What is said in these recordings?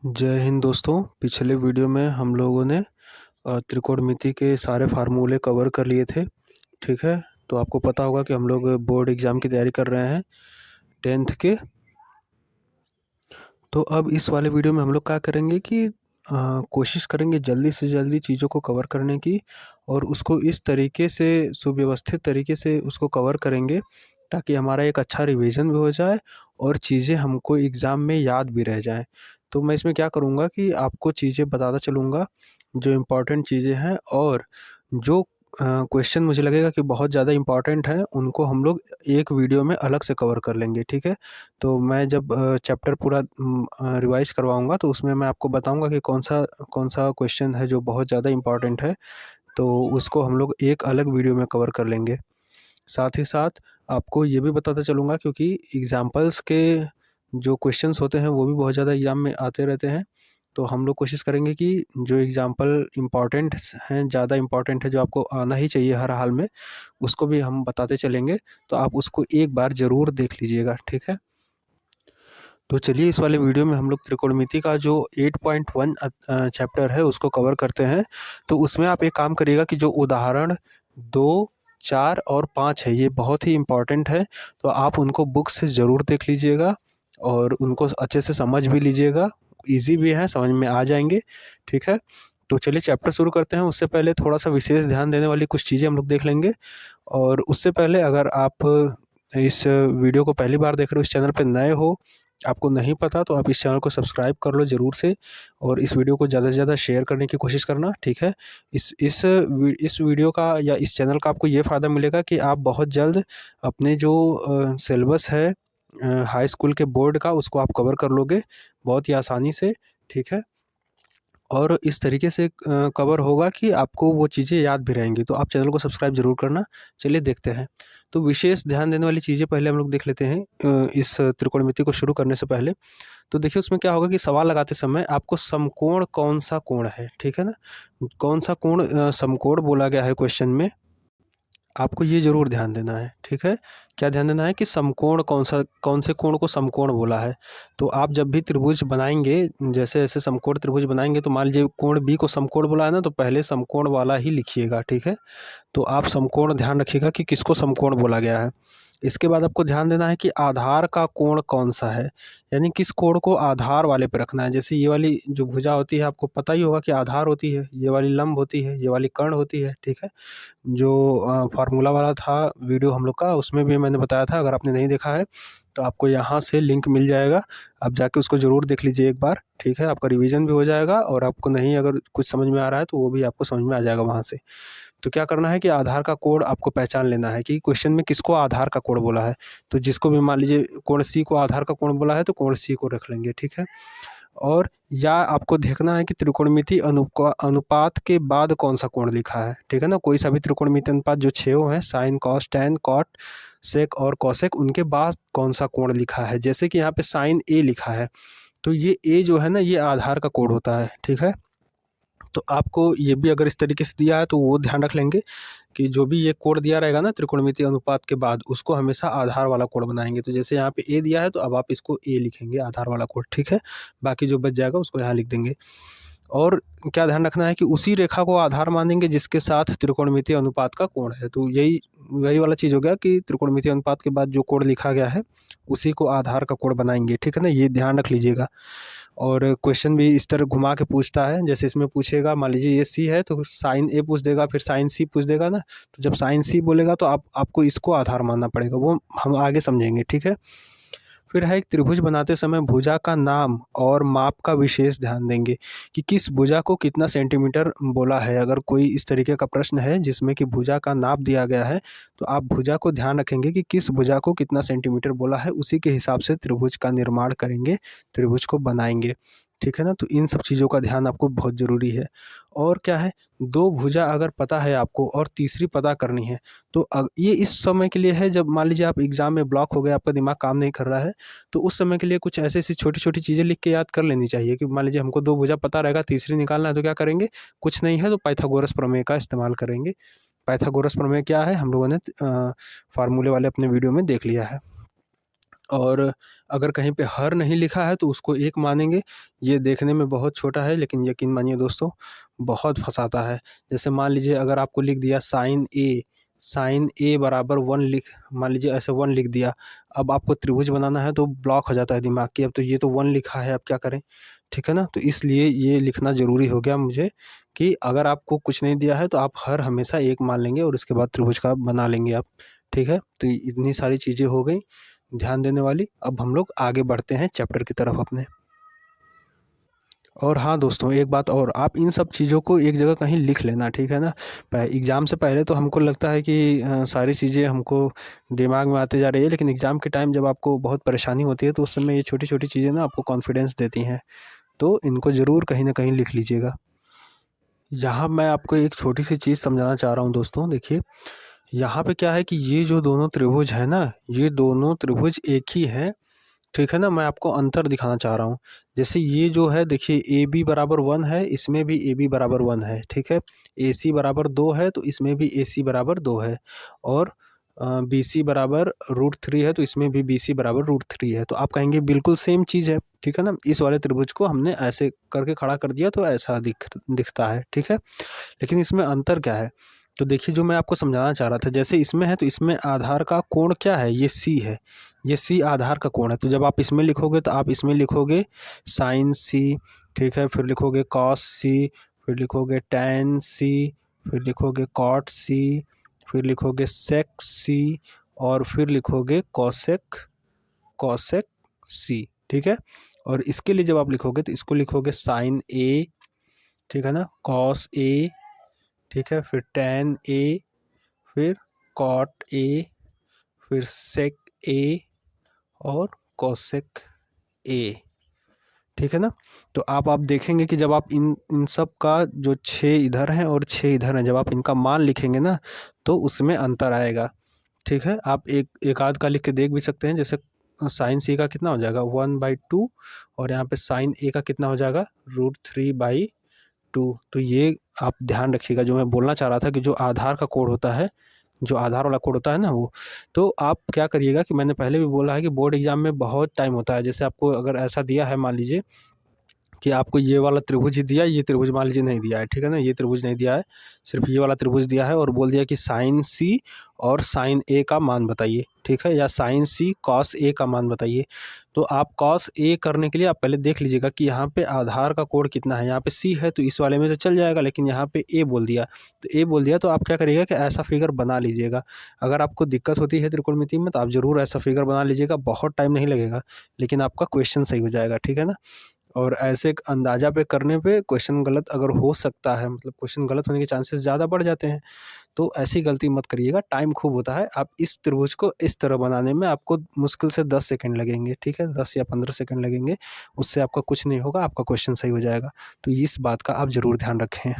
जय हिंद दोस्तों। पिछले वीडियो में हम लोगों ने त्रिकोणमिति के सारे फार्मूले कवर कर लिए थे। ठीक है, तो आपको पता होगा कि हम लोग बोर्ड एग्ज़ाम की तैयारी कर रहे हैं 10th के। तो अब इस वाले वीडियो में हम लोग क्या करेंगे कि कोशिश करेंगे जल्दी से जल्दी चीज़ों को कवर करने की, और उसको इस तरीके से सुव्यवस्थित तरीके से उसको कवर करेंगे ताकि हमारा एक अच्छा रिवीजन भी हो जाए और चीज़ें हमको एग्ज़ाम में याद भी रह जाएँ। तो मैं इसमें क्या करूँगा कि आपको चीज़ें बताता चलूँगा जो इम्पोर्टेंट चीज़ें हैं, और जो क्वेश्चन मुझे लगेगा कि बहुत ज़्यादा इम्पोर्टेंट है उनको हम लोग एक वीडियो में अलग से कवर कर लेंगे। ठीक है, तो मैं जब चैप्टर पूरा रिवाइज़ करवाऊँगा तो उसमें मैं आपको बताऊँगा कि कौन सा क्वेश्चन है जो बहुत ज़्यादा इम्पोर्टेंट है, तो उसको हम लोग एक अलग वीडियो में कवर कर लेंगे। साथ ही साथ आपको ये भी बताता चलूँगा, क्योंकि एग्ज़ाम्पल्स के जो क्वेश्चंस होते हैं वो भी बहुत ज़्यादा एग्ज़ाम में आते रहते हैं। तो हम लोग कोशिश करेंगे कि जो एग्ज़ाम्पल इम्पॉर्टेंट हैं, ज़्यादा इम्पॉर्टेंट है, जो आपको आना ही चाहिए हर हाल में, उसको भी हम बताते चलेंगे। तो आप उसको एक बार ज़रूर देख लीजिएगा। ठीक है? तो चलिए इस वाले वीडियो में हम लोग त्रिकोणमिति का जो 8.1 चैप्टर है उसको कवर करते हैं। तो उसमें आप एक काम करिएगा कि जो उदाहरण 2, 4 और 5 है, ये बहुत ही इम्पोर्टेंट है। तो आप उनको बुक से ज़रूर देख लीजिएगा और उनको अच्छे से समझ भी लीजिएगा। ईज़ी भी है, समझ में आ जाएँगे। ठीक है? तो चलिए चैप्टर शुरू करते हैं। उससे पहले थोड़ा-सा विशेष ध्यान देने वाली कुछ चीज़ें हम लोग देख लेंगे। और उससे पहले अगर आप इस वीडियो को पहली बार देख रहे हो, इस चैनल पे नए हो, आपको नहीं पता, तो आप इस चैनल को सब्सक्राइब कर लो ज़रूर से, और इस वीडियो को ज़्यादा से ज़्यादा शेयर करने की कोशिश करना। ठीक है? इस वीडियो का या इस चैनल का आपको ये फ़ायदा मिलेगा कि आप बहुत जल्द अपने जो सिलेबस है हाई स्कूल के बोर्ड का, उसको आप कवर कर लोगे बहुत ही आसानी से। ठीक है? और इस तरीके से कवर होगा कि आपको वो चीज़ें याद भी रहेंगी। तो आप चैनल को सब्सक्राइब ज़रूर करना। चलिए देखते हैं। तो विशेष ध्यान देने वाली चीज़ें पहले हम लोग देख लेते हैं इस त्रिकोणमिति को शुरू करने से पहले। तो देखिए उसमें क्या होगा कि सवाल लगाते समय आपको समकोण कौन-सा कोण है, ठीक है ना? कौन-सा कोण समकोण बोला गया है क्वेश्चन में, आपको ये ज़रूर ध्यान देना है। ठीक है? क्या ध्यान देना है कि समकोण कौन से कोण को समकोण बोला है। तो आप जब भी त्रिभुज बनाएँगे, जैसे-जैसे समकोण त्रिभुज बनाएँगे, तो मान लीजिए कोण बी को समकोण बोला है ना, तो पहले समकोण वाला ही लिखिएगा। ठीक है? तो आप समकोण ध्यान रखिएगा कि किसको समकोण बोला गया है। इसके बाद आपको ध्यान देना है कि आधार का कोण कौन-सा है, यानी किस कोण को आधार वाले पे रखना है। जैसे ये वाली जो भुजा होती है, आपको पता ही होगा कि आधार होती है, ये वाली लंब होती है, ये वाली कर्ण होती है। ठीक है? जो फ़ॉर्मूला वाला था वीडियो हम लोग का, उसमें भी मैंने बताया था। अगर आपने नहीं देखा है तो आपको यहाँ से लिंक मिल जाएगा, आप जाके उसको ज़रूर देख लीजिए एक बार। ठीक है? आपका रिवीजन भी हो जाएगा, और आपको नहीं अगर कुछ समझ में आ रहा है तो वो भी आपको समझ में आ जाएगा वहाँ से। तो क्या करना है कि आधार का कोण आपको पहचान लेना है कि क्वेश्चन में किसको आधार का कोण बोला है। तो जिसको भी मान लीजिए कोण सी को आधार का कोण बोला है, तो कोण सी को रख लेंगे। ठीक है? और या आपको देखना है कि त्रिकोणमिति अनुपात के बाद कौन-सा कोण लिखा है। ठीक है ना? कोई सा भी त्रिकोणमिति अनुपात जो 6 हैं, साइन, कॉस, टैन, कॉट, सेक और कोसेक, उनके बाद कौन-सा कोण लिखा है। जैसे कि यहाँ पे साइन ए लिखा है, तो ये ए जो है ना, ये आधार का कोण होता है। ठीक है? तो आपको ये भी अगर इस तरीके से दिया है तो वो ध्यान रख लेंगे कि जो भी ये कोण दिया रहेगा ना त्रिकोणमिति अनुपात के बाद, उसको हमेशा आधार वाला कोण बनाएँगे। तो जैसे यहाँ पे ए दिया है, तो अब आप इसको ए लिखेंगे, आधार वाला कोण। ठीक है? बाकी जो बच जाएगा उसको यहाँ लिख देंगे। और क्या ध्यान रखना है कि उसी रेखा को आधार मानेंगे जिसके साथ त्रिकोणमितीय अनुपात का कोण है। तो यही वही वाला चीज़ हो गया कि त्रिकोणमितीय अनुपात के बाद जो कोण लिखा गया है, उसी को आधार का कोण बनाएँगे। ठीक है ना? ये ध्यान रख लीजिएगा। और क्वेश्चन भी इस तरह घुमा के पूछता है, जैसे इसमें पूछेगा, मान लीजिए ये सी है तो साइन ए पूछ देगा, फिर साइन सी पूछ देगा ना, तो जब साइन सी बोलेगा तो आपको इसको आधार मानना पड़ेगा, वो हम आगे समझेंगे। ठीक है? फिर है एक त्रिभुज बनाते समय भुजा का नाम और माप का विशेष ध्यान देंगे कि किस भुजा को कितना सेंटीमीटर बोला है। अगर कोई इस तरीके का प्रश्न है जिसमें कि भुजा का नाप दिया गया है, तो आप भुजा को ध्यान रखेंगे कि किस भुजा को कितना सेंटीमीटर बोला है, उसी के हिसाब से त्रिभुज का निर्माण करेंगे, त्रिभुज को बनाएंगे। ठीक है ना? तो इन सब चीज़ों का ध्यान आपको बहुत ज़रूरी है। और क्या है, दो भुजा अगर पता है आपको और तीसरी पता करनी है, तो ये इस समय के लिए है जब मान लीजिए आप एग्ज़ाम में ब्लॉक हो गए, आपका दिमाग काम नहीं कर रहा है, तो उस समय के लिए कुछ ऐसी-ऐसी छोटी-छोटी चीज़ें लिख के याद कर लेनी चाहिए कि मान लीजिए हमको 2 भुजा पता रहेगा, तीसरी निकालना है, तो क्या करेंगे? कुछ नहीं है तो पाइथागोरस प्रमेय का इस्तेमाल करेंगे। पाइथागोरस प्रमेय क्या है? हम लोगों ने फ़ॉर्मूले वाले अपने वीडियो में देख लिया है। और अगर कहीं पे हर नहीं लिखा है तो उसको 1 मानेंगे। ये देखने में बहुत छोटा है लेकिन यकीन मानिए दोस्तों बहुत फँसाता है। जैसे मान लीजिए अगर आपको लिख दिया साइन ए बराबर 1 लिख मान लीजिए ऐसे 1 लिख दिया। अब आपको त्रिभुज बनाना है तो ब्लॉक हो जाता है दिमाग कि अब तो ये तो 1 लिखा है, अब क्या करें? ठीक है ना? तो इसलिए ये लिखना ज़रूरी हो गया मुझे कि अगर आपको कुछ नहीं दिया है तो आप हर हमेशा 1 मान लेंगे और उसके बाद त्रिभुज का बना लेंगे आप। ठीक है? तो इतनी सारी चीज़ें हो गई ध्यान देने वाली। अब हम लोग आगे बढ़ते हैं चैप्टर की तरफ अपने। और हाँ दोस्तों, एक बात और, आप इन सब चीज़ों को एक जगह कहीं लिख लेना, ठीक है ना? एग्ज़ाम से पहले तो हमको लगता है कि सारी चीज़ें हमको दिमाग में आते जा रही है, लेकिन एग्ज़ाम के टाइम जब आपको बहुत परेशानी होती है तो उस समय ये छोटी-छोटी चीज़ें ना आपको कॉन्फिडेंस देती हैं। तो इनको ज़रूर कहीं न कहीं लिख लीजिएगा। यहाँ मैं आपको एक छोटी सी चीज़ समझाना चाह रहा हूँ दोस्तों, देखिए यहाँ पे क्या है कि ये जो दोनों त्रिभुज है ना, ये दोनों त्रिभुज एक ही हैं, ठीक है ना? मैं आपको अंतर दिखाना चाह रहा हूँ। जैसे ये जो है देखिए ए बी बराबर 1 है, इसमें भी ए बी बराबर 1 है, ठीक है? ए सी बराबर 2 है तो इसमें भी ए सी बराबर 2 है और बी सी बराबर √3 है तो इसमें भी बी सी बराबर √3 है। तो आप कहेंगे बिल्कुल सेम चीज़ है, ठीक है ना? इस वाले त्रिभुज को हमने ऐसे करके खड़ा कर दिया तो ऐसा दिखता है, ठीक है? लेकिन इसमें अंतर क्या है? तो देखिए जो मैं आपको समझाना चाह रहा था, जैसे इसमें है तो इसमें आधार का कोण क्या है? ये सी है। ये सी आधार का कोण है। तो जब आप इसमें लिखोगे तो आप इसमें लिखोगे साइन सी, ठीक है? फिर लिखोगे कॉस सी, फिर लिखोगे टैन सी, फिर लिखोगे कॉट सी, फिर लिखोगे सेक सी और फिर लिखोगे कॉसेक कॉसेक सी, ठीक है? और इसके लिए जब आप लिखोगे तो इसको लिखोगे साइन ए, ठीक है ना? कॉस ए, ठीक है? फिर टैन ए, फिर कॉट ए, फिर सेक ए और कोसेक ए, ठीक है ना? तो आप देखेंगे कि जब आप इन इन सब का जो 6 इधर हैं और 6 इधर हैं, जब आप इनका मान लिखेंगे ना तो उसमें अंतर आएगा, ठीक है? आप एक आध का लिख के देख भी सकते हैं। जैसे साइन सी का कितना हो जाएगा 1/2 और यहाँ पे साइन ए का कितना हो जाएगा √3/2। तो ये आप ध्यान रखिएगा, जो मैं बोलना चाह रहा था कि जो आधार का कोण होता है, जो आधार वाला कोड होता है ना वो, तो आप क्या करिएगा कि मैंने पहले भी बोला है कि बोर्ड एग्जाम में बहुत टाइम होता है। जैसे आपको अगर ऐसा दिया है, मान लीजिए कि आपको ये वाला त्रिभुज ही दिया है, ये त्रिभुज मान लीजिए नहीं दिया है, ठीक है ना? ये त्रिभुज नहीं दिया है, सिर्फ ये वाला त्रिभुज दिया है और बोल दिया कि साइन सी और साइन ए का मान बताइए, ठीक है? या साइन सी कॉस ए का मान बताइए। तो आप कॉस ए करने के लिए आप पहले देख लीजिएगा कि यहाँ पे आधार का कोड कितना है। यहाँ पे सी है तो इस वाले में तो चल जाएगा, लेकिन यहाँ पे ए बोल दिया, तो ए बोल दिया तो आप क्या करिएगा कि ऐसा फिगर बना लीजिएगा। अगर आपको दिक्कत होती है त्रिकोणमिति में तो आप ज़रूर ऐसा फिगर बना लीजिएगा, बहुत टाइम नहीं लगेगा, लेकिन आपका क्वेश्चन सही हो जाएगा, ठीक है ना? और ऐसे एक अंदाज़ा पे करने पे क्वेश्चन गलत अगर हो सकता है, मतलब क्वेश्चन गलत होने के चांसेस ज़्यादा बढ़ जाते हैं, तो ऐसी गलती मत करिएगा, टाइम खूब होता है। आप इस त्रिभुज को इस तरह बनाने में आपको मुश्किल से 10 सेकंड लगेंगे, ठीक है? 10 या 15 सेकंड लगेंगे, उससे आपका कुछ नहीं होगा, आपका क्वेश्चन सही हो जाएगा। तो इस बात का आप ज़रूर ध्यान रखें।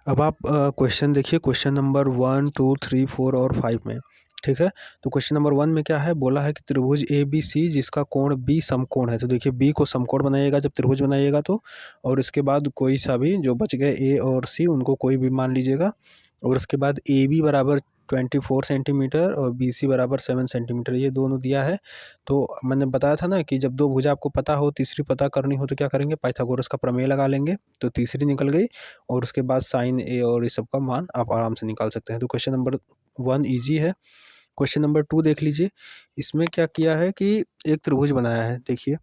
अब आप क्वेश्चन देखिए, क्वेश्चन नंबर 1, 2, 3, 4 और 5 में, ठीक है? तो क्वेश्चन नंबर 1 में क्या है, बोला है कि त्रिभुज ए बी सी जिसका कोण बी समकोण है। तो देखिए बी को समकोण बनाइएगा जब त्रिभुज बनाइएगा तो, और इसके बाद कोई सा भी जो बच गए ए और सी उनको कोई भी मान लीजिएगा, और उसके बाद ए बी बराबर 24 सेंटीमीटर और बी सी बराबर 7 सेंटीमीटर, ये दोनों दिया है। तो मैंने बताया था ना कि जब दो भुजा आपको पता हो, तीसरी पता करनी हो तो क्या करेंगे, पाइथागोरस का प्रमेय लगा लेंगे, तो तीसरी निकल गई और उसके बाद साइन ए और इस सब का मान आप आराम से निकाल सकते हैं। तो क्वेश्चन नंबर 1 ईजी है। क्वेश्चन नंबर 2 देख लीजिए, इसमें क्या किया है कि एक त्रिभुज बनाया है, देखिए।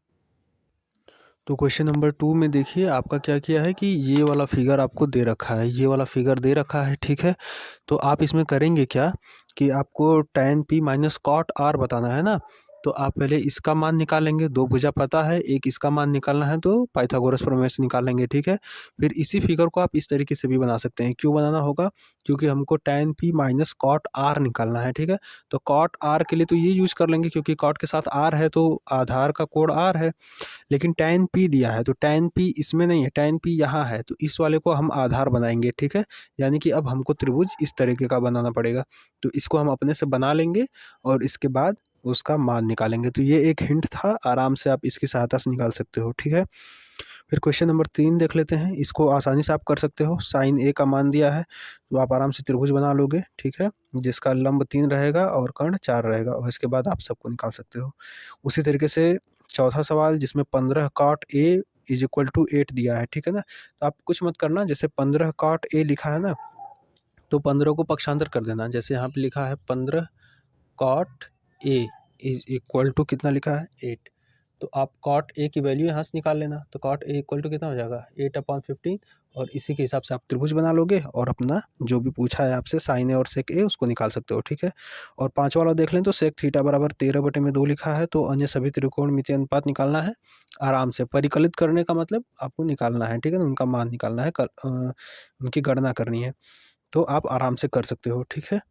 तो क्वेश्चन नंबर 2 में देखिए आपका क्या किया है कि ये वाला फिगर आपको दे रखा है, ये वाला फिगर दे रखा है, ठीक है? तो आप इसमें करेंगे क्या कि आपको tan p minus cot r बताना है ना, तो आप पहले इसका मान निकालेंगे, दो भुजा पता है, एक इसका मान निकालना है तो पाइथागोरस प्रमेय से निकालेंगे, ठीक है? फिर इसी फिगर को आप इस तरीके से भी बना सकते हैं। क्यों बनाना होगा? क्योंकि हमको tan p minus cot r निकालना है, ठीक है? तो कॉट r के लिए तो ये यूज कर लेंगे, क्योंकि कॉट के साथ r है तो आधार का कोण r है। लेकिन tan p दिया है तो tan p इसमें नहीं है, tan p यहाँ है, तो इस वाले को हम आधार बनाएंगे, ठीक है? यानी कि अब हमको त्रिभुज इस तरीके का बनाना पड़ेगा। तो इसको हम अपने से बना लेंगे और इसके बाद उसका मान निकालेंगे। तो ये एक हिंट था, आराम से आप इसकी सहायता से निकाल सकते हो, ठीक है? फिर क्वेश्चन नंबर 3 देख लेते हैं। इसको आसानी से आप कर सकते हो। साइन ए का मान दिया है तो आप आराम से त्रिभुज बना लोगे, ठीक है, जिसका लंब 3 रहेगा और कर्ण 4 रहेगा, और इसके बाद आप सबको निकाल सकते हो। उसी तरीके से चौथा सवाल जिसमें 15 cot A is equal to 8 दिया है, ठीक है ना। तो आप कुछ मत करना, जैसे 15 cot A लिखा है ना, तो 15 को पक्षांतर कर देना। जैसे यहाँ पे लिखा है 15 cot A is equal to कितना लिखा है 8, तो आप cot A की वैल्यू यहाँ से निकाल लेना। तो cot A इक्वल टू कितना हो जाएगा 8/15, और इसी के हिसाब से आप त्रिभुज बना लोगे और अपना जो भी पूछा है आपसे साइन ए और सेक ए उसको निकाल सकते हो, ठीक है। और पांचवा वाला देख लें तो सेक थीटा बराबर 13/2 लिखा है, तो अन्य सभी त्रिकोणमितीय अनुपात निकालना है। आराम से परिकलित करने का मतलब आपको निकालना है, ठीक है ना, उनका मान निकालना है, उनकी गणना करनी है, तो आप आराम से कर सकते हो, ठीक है।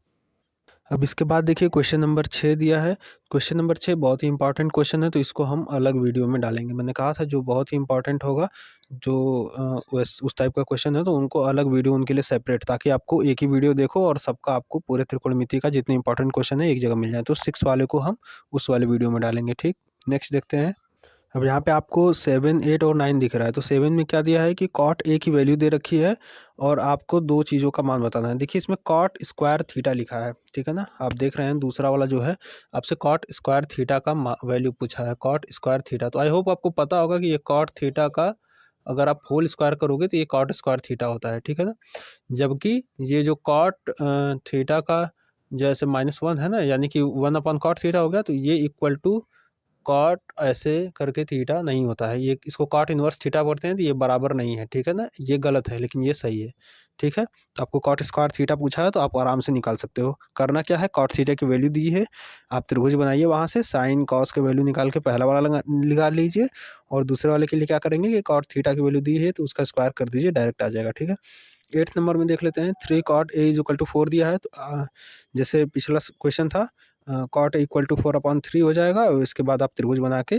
अब इसके बाद देखिए क्वेश्चन नंबर 6 दिया है। क्वेश्चन नंबर 6 बहुत ही इंपॉर्टेंट क्वेश्चन है, तो इसको हम अलग वीडियो में डालेंगे। मैंने कहा था जो बहुत ही इंपॉर्टेंट होगा, जो उस टाइप का क्वेश्चन है, तो उनको अलग वीडियो उनके लिए सेपरेट, ताकि आपको एक ही वीडियो देखो और सबका आपको पूरे त्रिकोणमिति का जितने इंपॉर्टेंट क्वेश्चन है एक जगह मिल जाए। तो 6 वाले को हम उस वाले वीडियो में डालेंगे, ठीक। नेक्स्ट देखते हैं। अब यहाँ पे आपको 7, 8 और 9 दिख रहा है। तो 7 में क्या दिया है कि cot A की वैल्यू दे रखी है और आपको दो चीज़ों का मान बताना है। देखिए इसमें cot स्क्वायर थीटा लिखा है, ठीक है ना। आप देख रहे हैं दूसरा वाला जो है आपसे cot स्क्वायर थीटा का वैल्यू पूछा है, cot स्क्वायर थीटा। तो आई होप आपको पता होगा कि ये cot थीटा का अगर आप होल स्क्वायर करोगे तो ये cot स्क्वायर थीटा होता है, ठीक है ना। जबकि ये जो cot थीटा का जैसे -1 है ना, यानी कि 1/cot थीटा हो गया, तो ये इक्वल टू कॉट ऐसे करके थीटा नहीं होता है। ये इसको कॉट इनवर्स थीटा बोलते हैं, तो ये बराबर नहीं है, ठीक है ना। ये गलत है लेकिन ये सही है, ठीक है। तो आपको कॉट स्क्वायर थीटा पूछा है तो आप आराम से निकाल सकते हो। करना क्या है, कॉट थीटा की वैल्यू दी है, आप त्रिभुज बनाइए, वहाँ से साइन कॉस के वैल्यू निकाल के पहला वाला लगा लीजिए, और दूसरे वाले के लिए क्या करेंगे कि कॉट थीटा की वैल्यू दी है तो उसका स्क्वायर कर दीजिए, डायरेक्ट आ जाएगा, ठीक है। 8th नंबर में देख लेते हैं। 3 cot A is equal to 4 दिया है, तो जैसे पिछला क्वेश्चन था cot इक्वल टू 4/3 हो जाएगा, और इसके बाद आप त्रिभुज बना के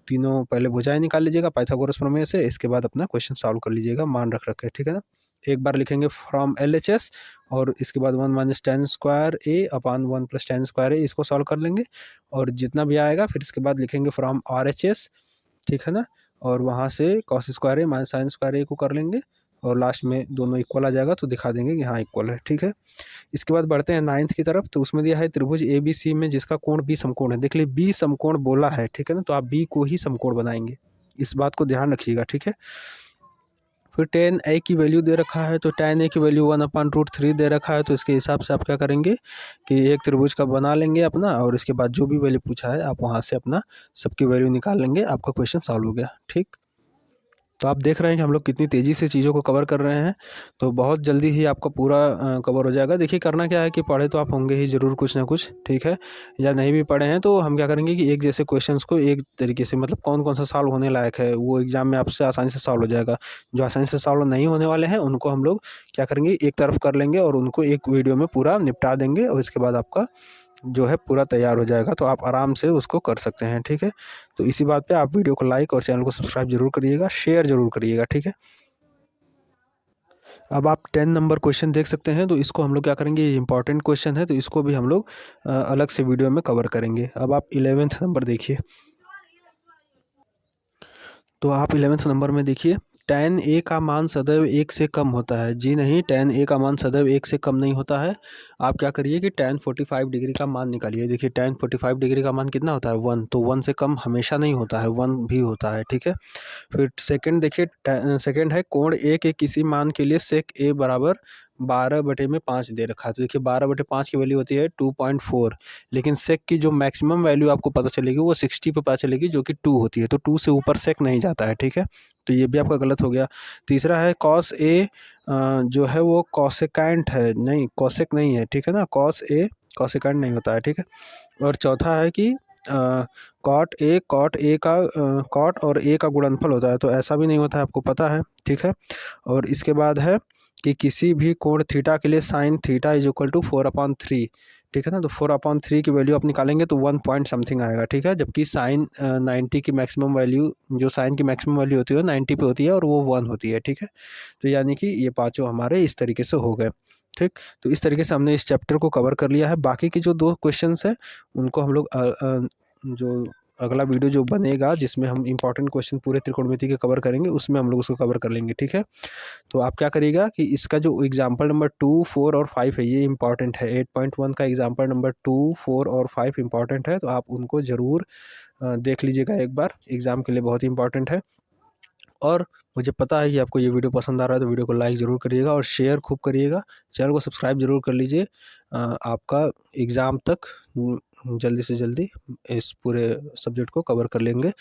तीनों पहले भुजाएं निकाल लीजिएगा पाइथागोरस प्रमेय से, इसके बाद अपना क्वेश्चन सॉल्व कर लीजिएगा मान रख के, ठीक है ना। एक बार लिखेंगे फ्रॉम LHS, और इसके बाद 1 - tan square A upon 1 + tan square A, इसको सॉल्व कर लेंगे, और जितना भी आएगा फिर इसके बाद लिखेंगे फ्रॉम RHS, ठीक है ना, और वहाँ से cos square A - sin square A को कर लेंगे, और लास्ट में दोनों इक्वल आ जाएगा तो दिखा देंगे कि हाँ इक्वल है, ठीक है। इसके बाद बढ़ते हैं 9th की तरफ। तो उसमें दिया है त्रिभुज ABC में जिसका कोण B समकोण है। देख लीजिए B समकोण बोला है, ठीक है ना, तो आप B को ही समकोण बनाएंगे, इस बात को ध्यान रखिएगा, ठीक है। फिर tan A की वैल्यू दे रखा है, तो tan A की वैल्यू 1/√3 दे रखा है, तो इसके हिसाब से आप क्या करेंगे कि एक त्रिभुज का बना लेंगे अपना, और इसके बाद जो भी वैल्यू पूछा है आप वहाँ से अपना सबकी वैल्यू निकाल लेंगे, आपका क्वेश्चन सॉल्व हो गया, ठीक। तो आप देख रहे हैं कि हम लोग कितनी तेज़ी से चीज़ों को कवर कर रहे हैं, तो बहुत जल्दी ही आपका पूरा कवर हो जाएगा। देखिए करना क्या है कि पढ़े तो आप होंगे ही ज़रूर कुछ ना कुछ, ठीक है, या नहीं भी पढ़े हैं तो हम क्या करेंगे कि एक जैसे क्वेश्चंस को एक तरीके से, मतलब कौन कौन सा सॉल्व होने लायक है वो एग्जाम में आपसे आसानी से सॉल्व हो जाएगा। जो आसानी से सॉल्व नहीं होने वाले हैं उनको हम लोग क्या करेंगे, एक तरफ कर लेंगे और उनको एक वीडियो में पूरा निपटा देंगे, और इसके बाद आपका जो है पूरा तैयार हो जाएगा, तो आप आराम से उसको कर सकते हैं, ठीक है। तो इसी बात पे आप वीडियो को लाइक और चैनल को सब्सक्राइब जरूर करिएगा, शेयर जरूर करिएगा, ठीक है। अब आप 10 नंबर क्वेश्चन देख सकते हैं, तो इसको हम लोग क्या करेंगे, ये इंपॉर्टेंट क्वेश्चन है तो इसको भी हम लोग अलग से वीडियो में कवर करेंगे। अब आप 11th नंबर देखिए। तो आप 11th नंबर में देखिए, tan A का मान सदैव 1 से कम होता है। जी नहीं, tan A का मान सदैव 1 से कम नहीं होता है। आप क्या करिए कि tan 45 डिग्री का मान निकालिए। देखिए tan 45 डिग्री का मान कितना होता है 1, तो 1 से कम हमेशा नहीं होता है, 1 भी होता है, ठीक है। फिर सेकंड देखिए, सेकंड है कोण A के किसी मान के लिए sec A बराबर 12/5 दे रखा है। तो देखिए 12/5 की वैल्यू होती है 2.4, लेकिन सेक की जो मैक्सिमम वैल्यू आपको पता चलेगी वो 60 पे पता चलेगी, जो कि 2 होती है, तो 2 से ऊपर सेक नहीं जाता है, ठीक है। तो ये भी आपका गलत हो गया। तीसरा है cos A जो है वो कॉसेकेंट है, नहीं कॉसेक नहीं है, ठीक है ना, cos A कॉसेकेंट नहीं होता है, ठीक है। और चौथा है कि कॉट ए का कॉट और ए का गुणनफल होता है, तो ऐसा भी नहीं होता है, आपको पता है, ठीक है। और इसके बाद है कि किसी भी कोण थीटा के लिए sine theta is equal to 4/3, ठीक है ना। तो 4/3 की वैल्यू आप निकालेंगे तो 1 पॉइंट समथिंग आएगा, ठीक है। जबकि साइन 90 की मैक्सिमम वैल्यू, जो साइन की मैक्सिमम वैल्यू होती है 90 पे होती है और वो 1 होती है, ठीक है। तो यानी कि ये पाँचों हमारे इस तरीके से हो गए, ठीक। तो इस तरीके से हमने इस चैप्टर को कवर कर लिया है। बाकी के जो 2 क्वेश्चंस हैं उनको हम लोग जो अगला वीडियो जो बनेगा जिसमें हम इंपॉर्टेंट क्वेश्चन पूरे त्रिकोणमिति के कवर करेंगे, उसमें हम लोग उसको कवर कर लेंगे, ठीक है। तो आप क्या करिएगा कि इसका जो एग्जाम्पल नंबर 2, 4 और 5 है ये इंपॉर्टेंट है। 8.1 का एग्जाम्पल नंबर 2, 4 और 5 इंपॉर्टेंट है, तो आप उनको ज़रूर देख लीजिएगा एक बार, एग्ज़ाम के लिए बहुत ही इंपॉर्टेंट है। और मुझे पता है कि आपको ये वीडियो पसंद आ रहा है, तो वीडियो को लाइक ज़रूर करिएगा और शेयर खूब करिएगा। चैनल को सब्सक्राइब ज़रूर कर लीजिए। आपका एग्ज़ाम तक जल्दी से जल्दी इस पूरे सब्जेक्ट को कवर कर लेंगे।